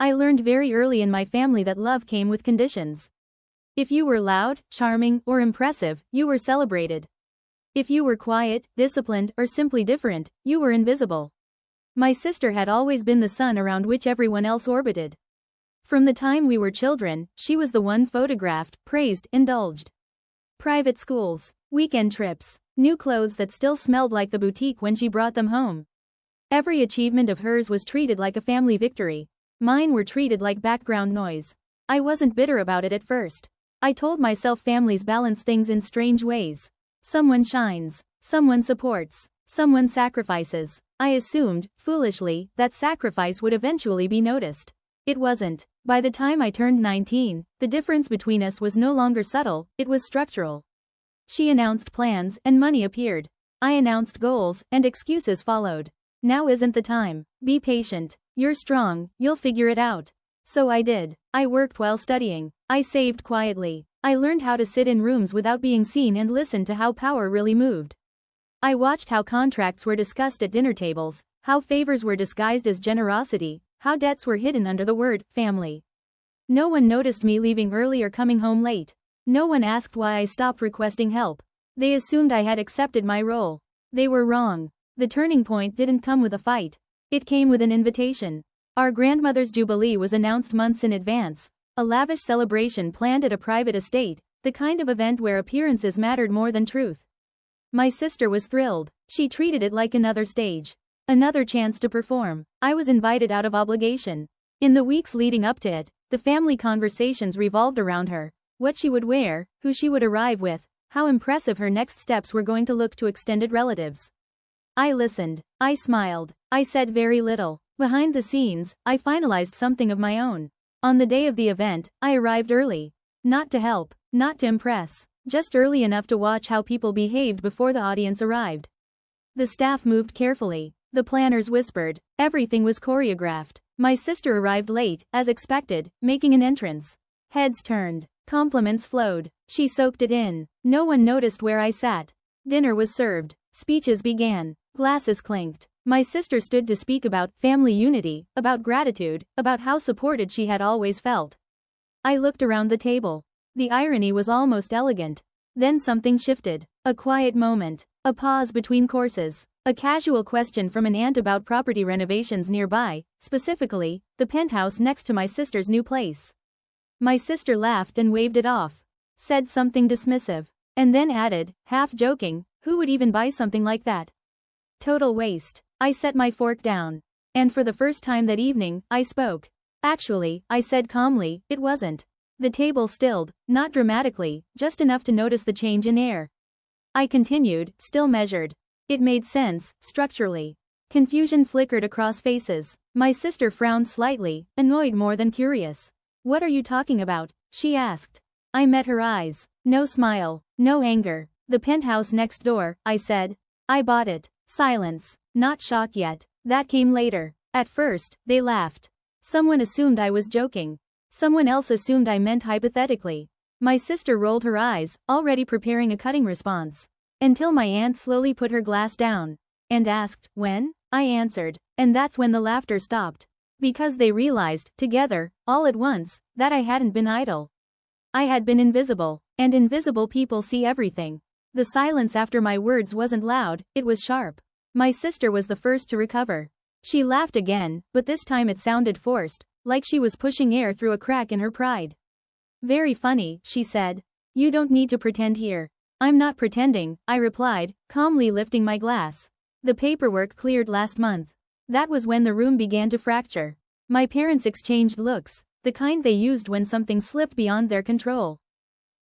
I learned very early in my family that love came with conditions. If you were loud, charming, or impressive, you were celebrated. If you were quiet, disciplined, or simply different, you were invisible. My sister had always been the sun around which everyone else orbited. From the time we were children, she was the one photographed, praised, indulged. Private schools, weekend trips, new clothes that still smelled like the boutique when she brought them home. Every achievement of hers was treated like a family victory. Mine were treated like background noise. I wasn't bitter about it at first. I told myself families balance things in strange ways. Someone shines, someone supports, someone sacrifices. I assumed, foolishly, that sacrifice would eventually be noticed. It wasn't. By the time I turned 19, the difference between us was no longer subtle, it was structural. She announced plans, and money appeared. I announced goals, and excuses followed. Now isn't the time. Be patient. You're strong, you'll figure it out. So I did. I worked while studying. I saved quietly. I learned how to sit in rooms without being seen and listen to how power really moved. I watched how contracts were discussed at dinner tables, how favors were disguised as generosity, how debts were hidden under the word family. No one noticed me leaving early or coming home late. No one asked why I stopped requesting help. They assumed I had accepted my role. They were wrong. The turning point didn't come with a fight. It came with an invitation. Our grandmother's jubilee was announced months in advance. A lavish celebration planned at a private estate, the kind of event where appearances mattered more than truth. My sister was thrilled. She treated it like another stage. Another chance to perform. I was invited out of obligation. In the weeks leading up to it, the family conversations revolved around her. What she would wear, who she would arrive with, how impressive her next steps were going to look to extended relatives. I listened. I smiled. I said very little. Behind the scenes, I finalized something of my own. On the day of the event, I arrived early. Not to help, not to impress, just early enough to watch how people behaved before the audience arrived. The staff moved carefully. The planners whispered. Everything was choreographed. My sister arrived late, as expected, making an entrance. Heads turned. Compliments flowed. She soaked it in. No one noticed where I sat. Dinner was served. Speeches began. Glasses clinked. My sister stood to speak about family unity, about gratitude, about how supported she had always felt. I looked around the table. The irony was almost elegant. Then something shifted. A quiet moment. A pause between courses. A casual question from an aunt about property renovations nearby, specifically, the penthouse next to my sister's new place. My sister laughed and waved it off. Said something dismissive. And then added, half joking, who would even buy something like that? Total waste. I set my fork down. And for the first time that evening, I spoke. Actually, I said calmly, it wasn't. The table stilled, not dramatically, just enough to notice the change in air. I continued, still measured. It made sense, structurally. Confusion flickered across faces. My sister frowned slightly, annoyed more than curious. What are you talking about? She asked. I met her eyes. No smile, no anger. The penthouse next door, I said. I bought it. Silence. Not shock yet. That came later. At first, they laughed. Someone assumed I was joking. Someone else assumed I meant hypothetically. My sister rolled her eyes, already preparing a cutting response. Until my aunt slowly put her glass down. And asked, when? I answered. And that's when the laughter stopped. Because they realized, together, all at once, that I hadn't been idle. I had been invisible. And invisible people see everything. The silence after my words wasn't loud, it was sharp. My sister was the first to recover. She laughed again, but this time it sounded forced, like she was pushing air through a crack in her pride. Very funny, she said. You don't need to pretend here. I'm not pretending, I replied, calmly lifting my glass. The paperwork cleared last month. That was when the room began to fracture. My parents exchanged looks, the kind they used when something slipped beyond their control.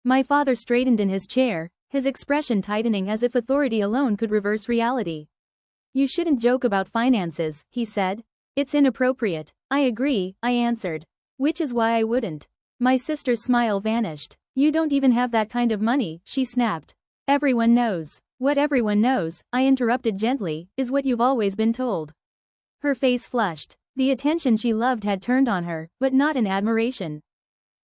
My father straightened in his chair, his expression tightening as if authority alone could reverse reality. You shouldn't joke about finances, he said. It's inappropriate. I agree, I answered. Which is why I wouldn't. My sister's smile vanished. You don't even have that kind of money, she snapped. Everyone knows. What everyone knows, I interrupted gently, is what you've always been told. Her face flushed. The attention she loved had turned on her, but not in admiration.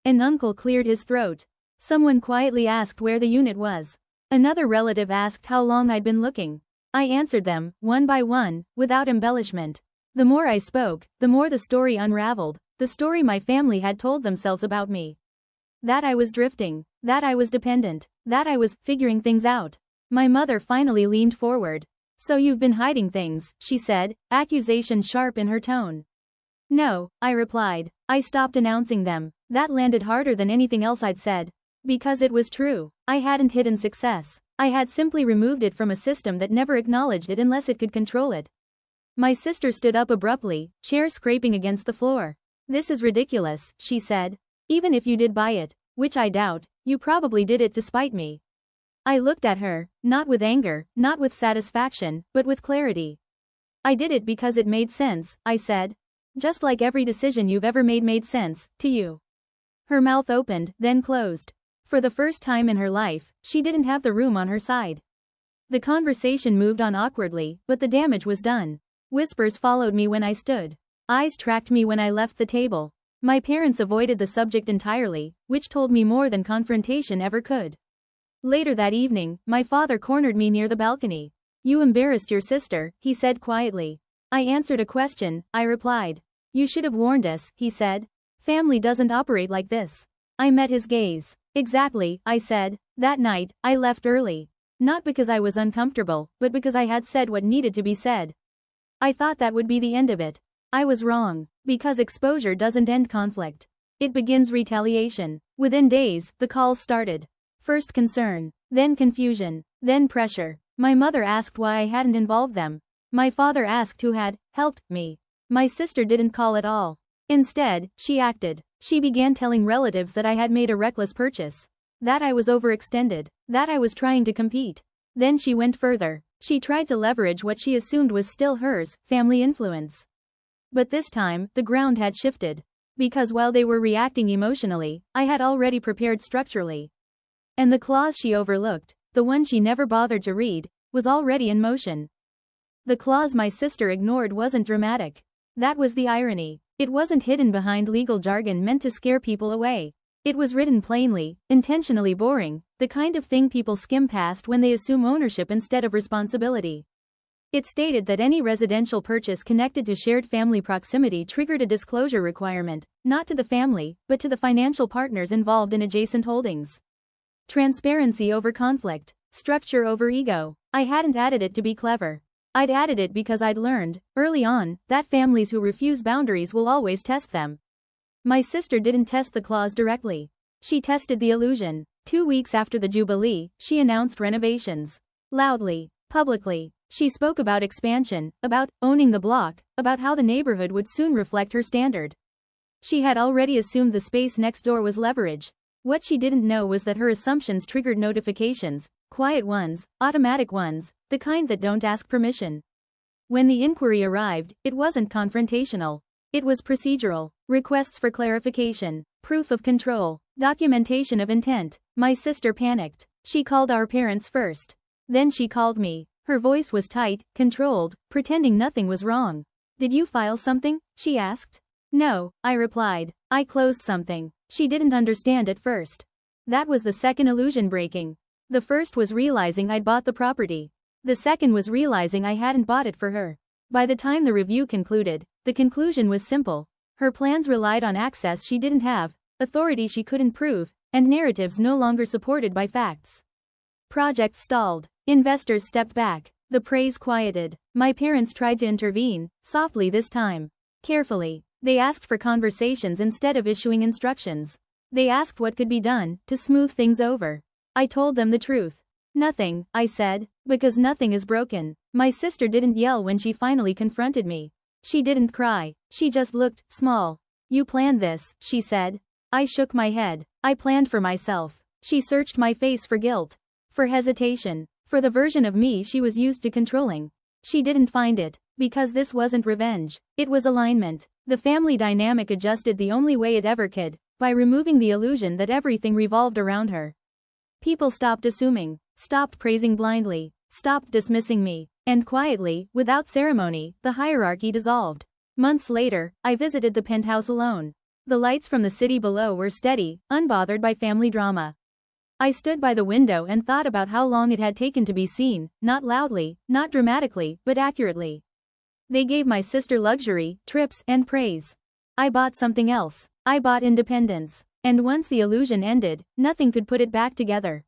An uncle cleared his throat. Someone quietly asked where the unit was. Another relative asked how long I'd been looking. I answered them, one by one, without embellishment. The more I spoke, the more the story unraveled. the story my family had told themselves about me. That I was drifting, that I was dependent, that I was figuring things out. My mother finally leaned forward. "So you've been hiding things," she said, accusation sharp in her tone. "No," I replied. I stopped announcing them. That landed harder than anything else I'd said. Because it was true. I hadn't hidden success. I had simply removed it from a system that never acknowledged it unless it could control it. My sister stood up abruptly, chair scraping against the floor. "This is ridiculous," she said. "Even if you did buy it, which I doubt, you probably did it to spite me." I looked at her, not with anger, not with satisfaction, but with clarity. "I did it because it made sense," I said. "Just like every decision you've ever made sense, to you." Her mouth opened, then closed. For the first time in her life, she didn't have the room on her side. The conversation moved on awkwardly, but the damage was done. Whispers followed me when I stood. Eyes tracked me when I left the table. My parents avoided the subject entirely, which told me more than confrontation ever could. Later that evening, my father cornered me near the balcony. "You embarrassed your sister," he said quietly. I answered a question, I replied. "You should have warned us," he said. "Family doesn't operate like this." I met his gaze. "Exactly," I said. That night, I left early. Not because I was uncomfortable, but because I had said what needed to be said. I thought that would be the end of it. I was wrong. Because exposure doesn't end conflict. It begins retaliation. Within days, the calls started. First concern, then confusion, then pressure. My mother asked why I hadn't involved them. My father asked who had helped me. My sister didn't call at all. Instead, she acted. She began telling relatives that I had made a reckless purchase. That I was overextended. That I was trying to compete. Then she went further. She tried to leverage what she assumed was still hers, family influence. But this time, the ground had shifted. Because while they were reacting emotionally, I had already prepared structurally. And the clause she overlooked, the one she never bothered to read, was already in motion. The clause my sister ignored wasn't dramatic. That was the irony. It wasn't hidden behind legal jargon meant to scare people away. It was written plainly, intentionally boring, the kind of thing people skim past when they assume ownership instead of responsibility. It stated that any residential purchase connected to shared family proximity triggered a disclosure requirement, not to the family, but to the financial partners involved in adjacent holdings. Transparency over conflict, structure over ego. I hadn't added it to be clever. I'd added it because I'd learned, early on, that families who refuse boundaries will always test them. My sister didn't test the clause directly. She tested the illusion. 2 weeks after the Jubilee, she announced renovations. Loudly, publicly. She spoke about expansion, about owning the block, about how the neighborhood would soon reflect her standard. She had already assumed the space next door was leverage. What she didn't know was that her assumptions triggered notifications, quiet ones, automatic ones, the kind that don't ask permission. When the inquiry arrived, it wasn't confrontational. It was procedural. Requests for clarification, proof of control, documentation of intent. My sister panicked. She called our parents first. Then she called me. Her voice was tight, controlled, pretending nothing was wrong. "Did you file something?" she asked. "No," I replied. "I closed something." She didn't understand at first. That was the second illusion breaking. The first was realizing I'd bought the property. The second was realizing I hadn't bought it for her. By the time the review concluded, the conclusion was simple. Her plans relied on access she didn't have, authority she couldn't prove, and narratives no longer supported by facts. Projects stalled. Investors stepped back. The praise quieted. My parents tried to intervene, softly this time. Carefully. They asked for conversations instead of issuing instructions. They asked what could be done to smooth things over. I told them the truth. "Nothing," I said, because nothing is broken. My sister didn't yell when she finally confronted me. She didn't cry. She just looked small. "You planned this," she said. I shook my head. "I planned for myself." She searched my face for guilt. For hesitation. For the version of me she was used to controlling. She didn't find it. Because this wasn't revenge. It was alignment. The family dynamic adjusted the only way it ever could, by removing the illusion that everything revolved around her. People stopped assuming, stopped praising blindly, stopped dismissing me, and quietly, without ceremony, the hierarchy dissolved. Months later, I visited the penthouse alone. The lights from the city below were steady, unbothered by family drama. I stood by the window and thought about how long it had taken to be seen, not loudly, not dramatically, but accurately. They gave my sister luxury, trips, and praise. I bought something else. I bought independence. And once the illusion ended, nothing could put it back together.